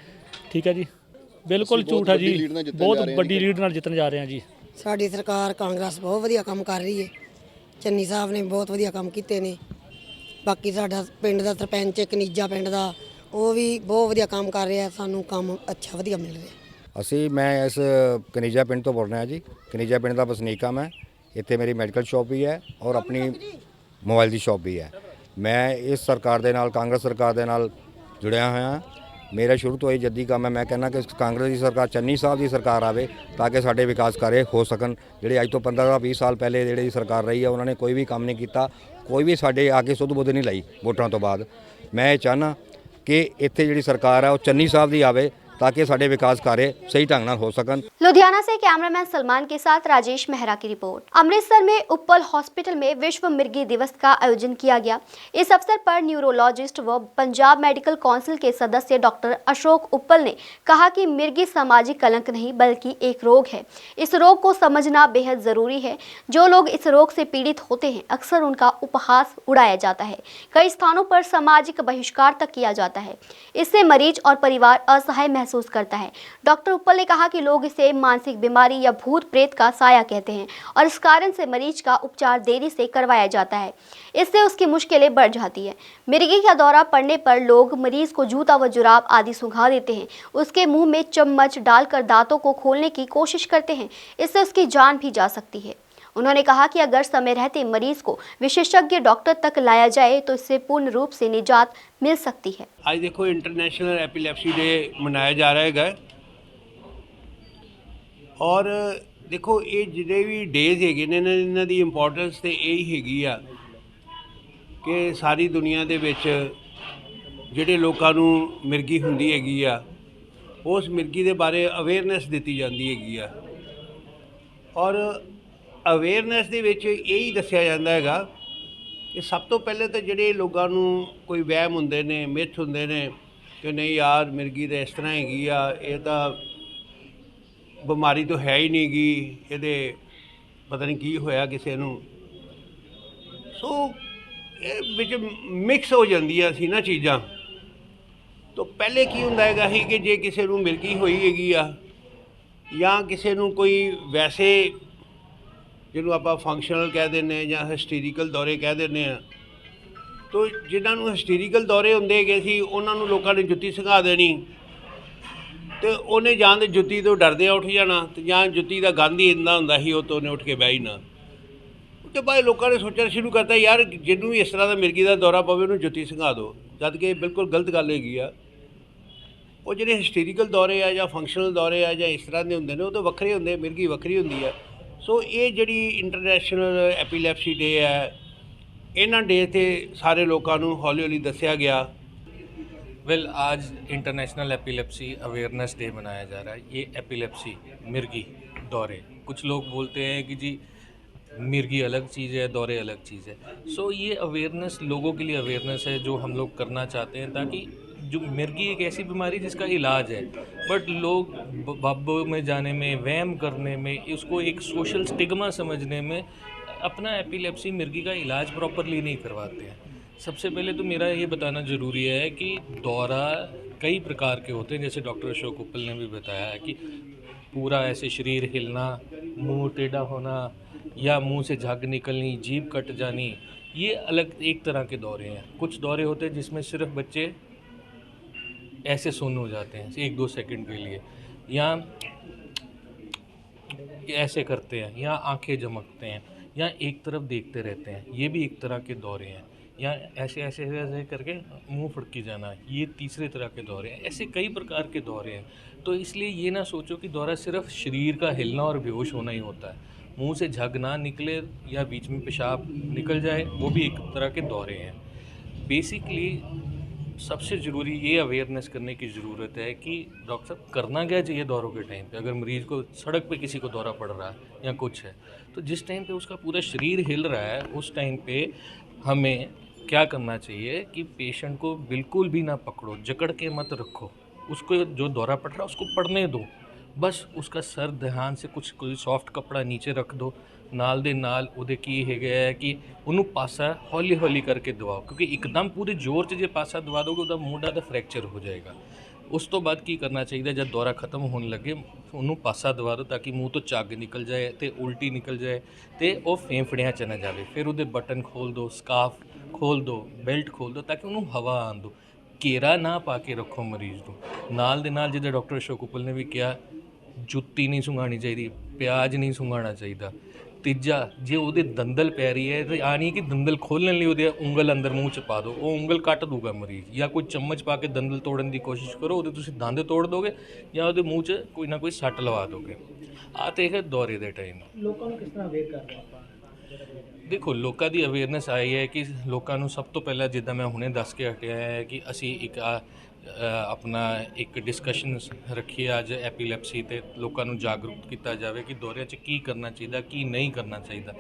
ਠੀਕ ਹੈ ਜੀ। ਬਿਲਕੁਲ ਝੂਠ ਹੈ ਜੀ, ਬਹੁਤ ਵੱਡੀ ਲੀਡ ਨਾਲ ਜਿੱਤਣ ਜਾ ਰਹੇ ਹਾਂ ਜੀ। ਸਾਡੀ ਸਰਕਾਰ ਕਾਂਗਰਸ ਬਹੁਤ ਵਧੀਆ ਕੰਮ ਕਰ ਰਹੀ ਹੈ, ਚੰਨੀ ਸਾਹਿਬ ਨੇ ਬਹੁਤ ਵਧੀਆ ਕੰਮ ਕੀਤੇ ਨੇ। ਬਾਕੀ ਸਾਡਾ ਪਿੰਡ ਦਾ ਸਰਪੰਚ ਕਨੀਜਾ ਪਿੰਡ ਦਾ ਉਹ ਵੀ ਬਹੁਤ ਵਧੀਆ ਕੰਮ ਕਰ ਰਿਹਾ, ਸਾਨੂੰ ਕੰਮ ਅੱਛਾ ਵਧੀਆ ਮਿਲ ਰਿਹਾ। ਮੈਂ ਇਸ ਕਨੀਜਾ ਪਿੰਡ ਤੋਂ ਬੋਲ ਰਿਹਾ ਜੀ। ਕਨੀਜਾ ਪਿੰਡ ਦਾ ਵਸਨੀਕ ਹਾਂ ਮੈਂ। ਇੱਥੇ ਮੇਰੀ ਮੈਡੀਕਲ ਸ਼ਾਪ ਵੀ ਹੈ ਔਰ ਆਪਣੀ ਮੋਬਾਈਲ ਦੀ ਸ਼ਾਪ ਵੀ ਹੈ। ਮੈਂ ਇਸ ਸਰਕਾਰ ਦੇ ਨਾਲ ਕਾਂਗਰਸ ਸਰਕਾਰ ਦੇ ਨਾਲ ਜੁੜਿਆ ਹੋਇਆ। मेरा शुरू तो यही जद्दी काम है। मैं कहना कि कांग्रेस की सरकार चन्नी साहब की सरकार आवे ताकि साढ़े विकास कार्य हो सकन। जिहड़े अज तो 15-20 साल पहले जिहड़ी सरकार रही है उन्होंने कोई भी काम नहीं किया, कोई भी साढ़े आके सुध बुध नहीं लाई वोटां तो बाद। मैं चाहना कि इत्थे जिहड़ी सरकार है वो चन्नी साहब की आवे ताकि साडे विकास कार्य सही ढंग नाल हो सकन। लुधियाना से कैमरामैन सलमान के साथ राजेश मेहरा की रिपोर्ट। अमृतसर में उप्पल हॉस्पिटल में विश्व मिर्गी दिवस का आयोजन किया गया। इस अवसर पर न्यूरोलॉजिस्ट व पंजाब मेडिकल काउंसिल के सदस्य डॉक्टर अशोक उप्पल ने कहा कि मिर्गी सामाजिक कलंक नहीं बल्कि एक रोग है। इस रोग को समझना बेहद जरूरी है। जो लोग इस रोग से पीड़ित होते हैं अक्सर उनका उपहास उड़ाया जाता है, कई स्थानों पर सामाजिक बहिष्कार तक किया जाता है। इससे मरीज और परिवार असहाय महसूस करता है। डॉक्टर उप्पल ने कहा कि लोग इसे मानसिक बीमारी या भूत प्रेत का साया कहते हैं और इस कारण से मरीज का उपचार देरी से करवाया जाता है। इससे उसकी मुश्किलें बढ़ जाती है। मिर्गी का दौरा पड़ने पर लोग मरीज को जूता व जुराब आदि सुंघा देते हैं, उसके मुंह में चम्मच डालकर दांतों को खोलने की कोशिश करते हैं। इससे उसकी जान भी जा सकती है। उन्होंने कहा कि अगर समय रहते मरीज को विशेषज्ञ डॉक्टर तक लाया जाए तो इससे पूर्ण रूप से निजात मिल सकती है। आज देखो इंटरनेशनल एपिलेप्सी डे मनाया जा रहा है और देखो ये जिन्हें भी डेज है इन्हों की इंपॉर्टेंस तो यही हैगी आ कि सारी दुनिया दे विच जिहड़े लोकां नूं मिर्गी हुंदी हैगी आ उस मिर्गी दे बारे अवेयरनेस दित्ती जाती हैगी आ और अवेयरनेस दे विच यही दस्सिया जांदा हैगा कि सब तो पहले तो जिहड़े लोगों नूं कोई वहम हुंदे ने मिथ हुंदे ने कि नहीं यार मिर्गी तो इस तरह हैगी आ ये तो बीमारी तो है ही नहीं गी ये पता नहीं की होया किसी नूं सो विच मिक्स हो जांदियां सी ना चीज़ां। तो पहले की हुंदा हैगा ही कि जे किसी नूं मिर्गी होई हैगी आ या किसी नूं कोई वैसे जिन्हों आप फंक्शनल कह दें या हिस्टीरिकल दौरे कह दें तो जिन्होंने हिस्टीरिकल दौरे होंदे गए सी उन्होंने लोगों ने जुत्ती संघा देनी तो उन्हें जां दे जुत्ती तो डरदे उठ जाना तो जां जुत्ती का गंद ही इन्ना हुंदा ही तो उन्हें उठ के बह जाना। उसके बाद लोगों ने सोचना शुरू करता यार जिन्हों भी इस तरह का मिर्गी का दौरा पवे उन्होंने जुत्ती संघा दो, जद कि बिल्कुल गलत गल हैगी आ। वो जिहड़े हिस्टीरिकल दौरे आ या फंक्शनल दौरे आ या इस तरह के होंदे ने वो तो वक्रे होंदे, मिर्गी वक्री होंदी है। सो ये जिहड़ी इंटरनेशनल एपीलैप्सी डे है इन्हां डे ते सारे लोगों को हौली हौली दस्सिया गया। आज इंटरनेशनल एपिलेप्सी अवेयरनेस डे मनाया जा रहा है। ये एपिलेप्सी मिर्गी दौरे, कुछ लोग बोलते हैं कि जी मिर्गी अलग चीज़ है दौरे अलग चीज़ है। सो ये अवेयरनेस लोगों के लिए अवेयरनेस है जो हम लोग करना चाहते हैं ताकि जो मिर्गी एक ऐसी बीमारी जिसका इलाज है बट लोग बब्बों में जाने में वहम करने में उसको एक सोशल स्टिग्मा समझने में अपना एपिलेप्सी मिर्गी का इलाज प्रॉपरली नहीं करवाते हैं। सबसे पहले तो मेरा ये बताना ज़रूरी है कि दौरा कई प्रकार के होते हैं, जैसे डॉक्टर अशोक उप्पल ने भी बताया है कि पूरा ऐसे शरीर हिलना, मुंह टेढ़ा होना या मुंह से झाग निकलनी, जीभ कट जानी, ये अलग एक तरह के दौरे हैं। कुछ दौरे होते हैं जिसमें सिर्फ बच्चे ऐसे सुन्न हो जाते हैं 1-2 सेकंड के लिए या ऐसे करते हैं या आंखें झमकते हैं या एक तरफ देखते रहते हैं, ये भी एक तरह के दौरे हैं। या ऐसे ऐसे ऐसे करके मुंह फड़की जाना, ये तीसरे तरह के दौरे हैं। ऐसे कई प्रकार के दौरे हैं। तो इसलिए ये ना सोचो कि दौरा सिर्फ शरीर का हिलना और बेहोश होना ही होता है। मुंह से झग ना निकले या बीच में पेशाब निकल जाए वो भी एक तरह के दौरे हैं। बेसिकली सबसे ज़रूरी ये अवेयरनेस करने की ज़रूरत है कि डॉक्टर साहब करना क्या चाहिए दौरों के टाइम पे। अगर मरीज़ को सड़क पे किसी को दौरा पड़ रहा है या कुछ है तो जिस टाइम पे उसका पूरा शरीर हिल रहा है उस टाइम पे हमें क्या करना चाहिए कि पेशेंट को बिल्कुल भी ना पकड़ो, जकड़ के मत रखो। उसको जो दौरा पड़ रहा है उसको पड़ने दो, बस उसका सर ध्यान से कोई सॉफ्ट कपड़ा नीचे रख दो। नाल दे नाल उहदे की हैगा है कि उन्हों पासा हौली हौली करके दवाओ, क्योंकि एकदम पूरे जोर से जो पासा दवा दोगे उहदा मोढा दा फ्रैक्चर हो जाएगा। उस तो बाद की करना चाहिए जब दौरा खत्म होने लगे उन्होंने पासा दवा दो ताकि मूँह तो झग निकल जाए तो उल्टी निकल जाए तो वह फेफड़ियाँ च न जाए। फिर उहदे बटन खोल दो, स्काफ खोल दो, बेल्ट खोल दो ताकि उन्होंने हवा आन दो। घेरा ना पा के रखो मरीज़ को। नाल दे नाल जिद्दां डॉक्टर अशोक उप्पल ने भी कहा जुत्ती नहीं सुंघानी चाहिए, प्याज नहीं सुंघाना चाहिए। तीजा जे उहदे दंदल पै रही है तो आ नहीं कि दंदल खोलने लिए उहदे उंगल अंदर मूँह च पा दो, वो उंगल कट दूगा मरीज़। या कोई चम्मच पा के दंदल तोड़न की कोशिश करो, उहदे तुसीं दंद तोड़ दोगे या उहदे मूँह च कोई ना कोई सट लवा दोगे। आ तो है दौरे दे टाइम लोगों को किस तरह अवेयर कर रहे हैं। देखो लोगों की अवेयरनेस आई है कि लोगों को सब तो पहला जिद्दां मैं हुणे दस के हटिया है कि असी एक ਆਪਣਾ ਇੱਕ ਡਿਸਕਸ਼ਨ ਰੱਖੀ ਹੈ ਅੱਜ ਐਪੀਲੈਪਸੀ ਤੇ ਲੋਕਾਂ ਨੂੰ ਜਾਗਰੂਕ ਕੀਤਾ ਜਾਵੇ ਕਿ ਦੌਰਿਆਂ 'ਚ ਕੀ ਕਰਨਾ ਚਾਹੀਦਾ ਕੀ ਨਹੀਂ ਕਰਨਾ ਚਾਹੀਦਾ।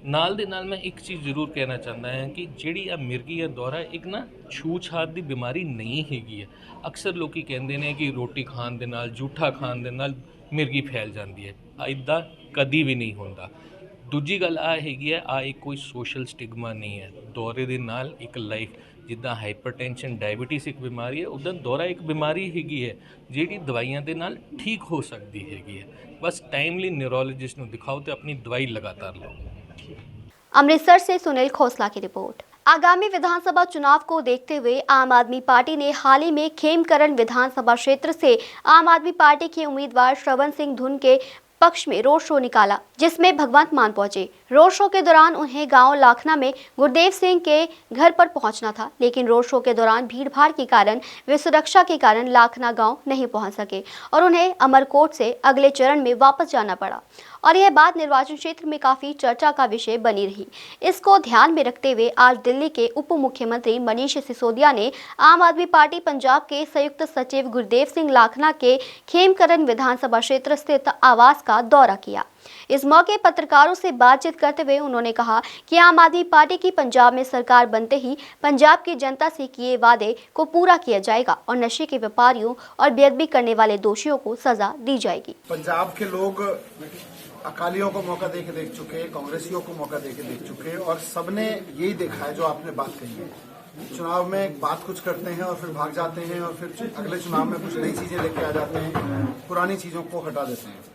ਨਾਲ ਦੇ ਨਾਲ ਮੈਂ ਇੱਕ ਚੀਜ਼ ਜ਼ਰੂਰ ਕਹਿਣਾ ਚਾਹੁੰਦਾ ਹਾਂ ਕਿ ਜਿਹੜੀ ਆ ਮਿਰਗੀ ਆ ਦੌਰਾ ਇੱਕ ਨਾ ਛੂਤ-ਛਾਤ ਦੀ ਬਿਮਾਰੀ ਨਹੀਂ ਹੈਗੀ ਹੈ। ਅਕਸਰ ਲੋਕੀ ਕਹਿੰਦੇ ਨੇ ਕਿ ਰੋਟੀ ਖਾਣ ਦੇ ਨਾਲ ਜੂਠਾ ਖਾਣ ਦੇ ਨਾਲ ਮਿਰਗੀ ਫੈਲ ਜਾਂਦੀ ਹੈ। ਇੱਦਾਂ ਕਦੀ ਵੀ ਨਹੀਂ ਹੁੰਦਾ। ਦੂਜੀ ਗੱਲ ਆ ਹੈਗੀ ਹੈ, ਆ ਇੱਕ ਕੋਈ ਸੋਸ਼ਲ ਸਟਿਗਮਾ ਨਹੀਂ ਹੈ। ਦੌਰੇ ਦੇ ਨਾਲ ਇੱਕ ਲਾਈਫ ਜਿੱਦਾਂ ਹਾਈਪਰਟੈਂਸ਼ਨ ਡਾਇਬੀਟੀਜ਼ ਇੱਕ ਬਿਮਾਰੀ ਹੈ, ਉੱਦਾਂ ਦੌਰਾ ਇੱਕ ਬਿਮਾਰੀ ਹੈਗੀ ਹੈ ਜਿਹੜੀ ਦਵਾਈਆਂ ਦੇ ਨਾਲ ਠੀਕ ਹੋ ਸਕਦੀ ਹੈਗੀ ਹੈ। ਬਸ टाइमली न्यूरोलॉजिस्ट ਨੂੰ ਦਿਖਾਓ ਤੇ ਆਪਣੀ ਦਵਾਈ ਲਗਾਤਾਰ ਲਓ। अमृतसर से सुनील खोसला की रिपोर्ट। आगामी विधानसभा चुनाव को देखते हुए आम आदमी पार्टी ने हाल ही में खेमकरण विधानसभा क्षेत्र से आम आदमी पार्टी के उम्मीदवार श्रवण सिंह धुन के पक्ष में रोड शो निकाला, जिसमें भगवंत मान पहुंचे। रोड शो के दौरान उन्हें गांव लाखना में गुरदेव सिंह के घर पर पहुंचना था, लेकिन रोड शो के दौरान भीड़भाड़ के कारण वे सुरक्षा के कारण लाखना गांव नहीं पहुंच सके और उन्हें अमरकोट से अगले चरण में वापस जाना पड़ा और यह बात निर्वाचन क्षेत्र में काफी चर्चा का विषय बनी रही। इसको ध्यान में रखते हुए आज दिल्ली के उप मुख्यमंत्री मनीष सिसोदिया ने आम आदमी पार्टी पंजाब के संयुक्त सचिव गुरदेव सिंह लाखना के खेमकरण विधानसभा क्षेत्र स्थित आवास का दौरा किया। इस मौके पत्रकारों से बातचीत करते हुए उन्होंने कहा कि आम आदमी पार्टी की पंजाब में सरकार बनते ही पंजाब की जनता से किए वादे को पूरा किया जाएगा और नशे के व्यापारियों और बेअदबी करने वाले दोषियों को सजा दी जाएगी। पंजाब के लोग अकालियों को मौका देके देख चुके, कांग्रेसियों को मौका देके देख चुके और सबने यही देखा है जो आपने बात कही है। चुनाव में बात कुछ करते हैं और फिर भाग जाते हैं और फिर अगले चुनाव में कुछ नई चीजें लेके आ जाते हैं, पुरानी चीजों को हटा देते हैं।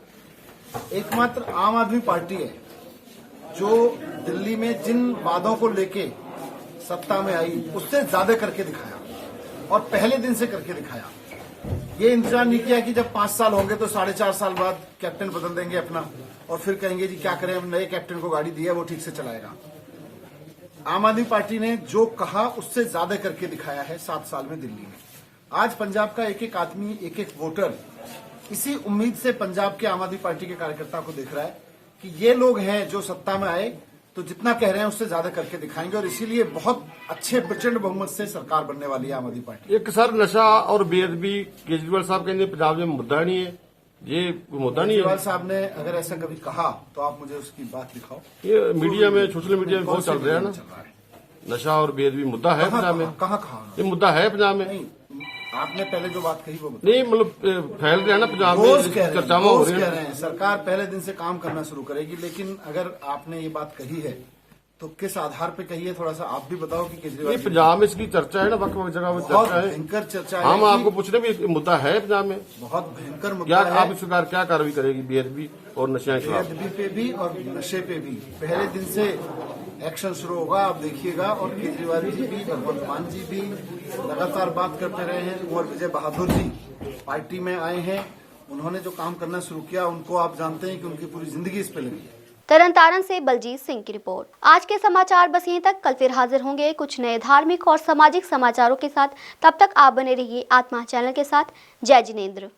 एकमात्र आम आदमी पार्टी है जो दिल्ली में जिन वादों को लेके सत्ता में आई उससे ज्यादा करके दिखाया और पहले दिन से करके दिखाया। ये इंतजार नहीं किया कि जब 5 साल होंगे तो 4.5 साल बाद कैप्टन बदल देंगे अपना और फिर कहेंगे जी क्या करें, हम नए कैप्टन को गाड़ी दी है वो ठीक से चलाएगा। आम आदमी पार्टी ने जो कहा उससे ज्यादा करके दिखाया है 7 साल में दिल्ली में। आज पंजाब का एक एक आदमी, एक एक वोटर इसी उम्मीद से पंजाब के आम आदमी पार्टी के कार्यकर्ता को देख रहा है कि ये लोग हैं जो सत्ता में आए तो जितना कह रहे हैं उससे ज्यादा करके दिखाएंगे और इसीलिए बहुत अच्छे प्रचंड बहुमत से सरकार बनने वाली है आम आदमी पार्टी। एक सर नशा और बेअदबी केजरीवाल साहब कहते पंजाब में मुद्दा नहीं है, ये मुद्दा नहीं है। केजरीवाल साहब ने अगर ऐसा कभी कहा तो आप मुझे उसकी बात दिखाओ। ये मीडिया में, सोशल मीडिया में बहुत चल रहा है ना, नशा और बेअदबी मुद्दा है पंजाब में। कहाँ कहा ये मुद्दा है पंजाब में? आपने पहले जो बात कही वो नहीं, मतलब फैल रहा है ना पंजाब में, चर्चा में हो रही है। सरकार पहले दिन से काम करना शुरू करेगी, लेकिन अगर आपने ये बात कही है तो किस आधार पे कही है, थोड़ा सा आप भी बताओ कि केजरीवाल पंजाब में इसकी चर्चा है ना, वक्त जगह में चर्चा है, भयंकर चर्चा है। हम आपको पूछ रहे हैं मुद्दा है पंजाब में, बहुत भयंकर मुद्दा है। आप सरकार क्या कार्रवाई करेगी बेअदबी और नशे के खिलाफ? बेअदबी पे भी और नशे पे भी पहले दिन से एक्शन शुरू होगा, आप देखिएगा। और केजरीवाल जी भी, भगवंत मान जी भी लगातार बात करते रहे हैं। कुंवर विजय बहादुर जी पार्टी में आए हैं, उन्होंने जो काम करना शुरू किया उनको आप जानते हैं कि उनकी पूरी जिंदगी इस पे लगी है। तरनतारन से बलजीत सिंह की रिपोर्ट। आज के समाचार बस यहीं तक। कल फिर हाजिर होंगे कुछ नए धार्मिक और सामाजिक समाचारों के साथ। तब तक आप बने रहिए आत्मा चैनल के साथ। जय जिनेंद्र।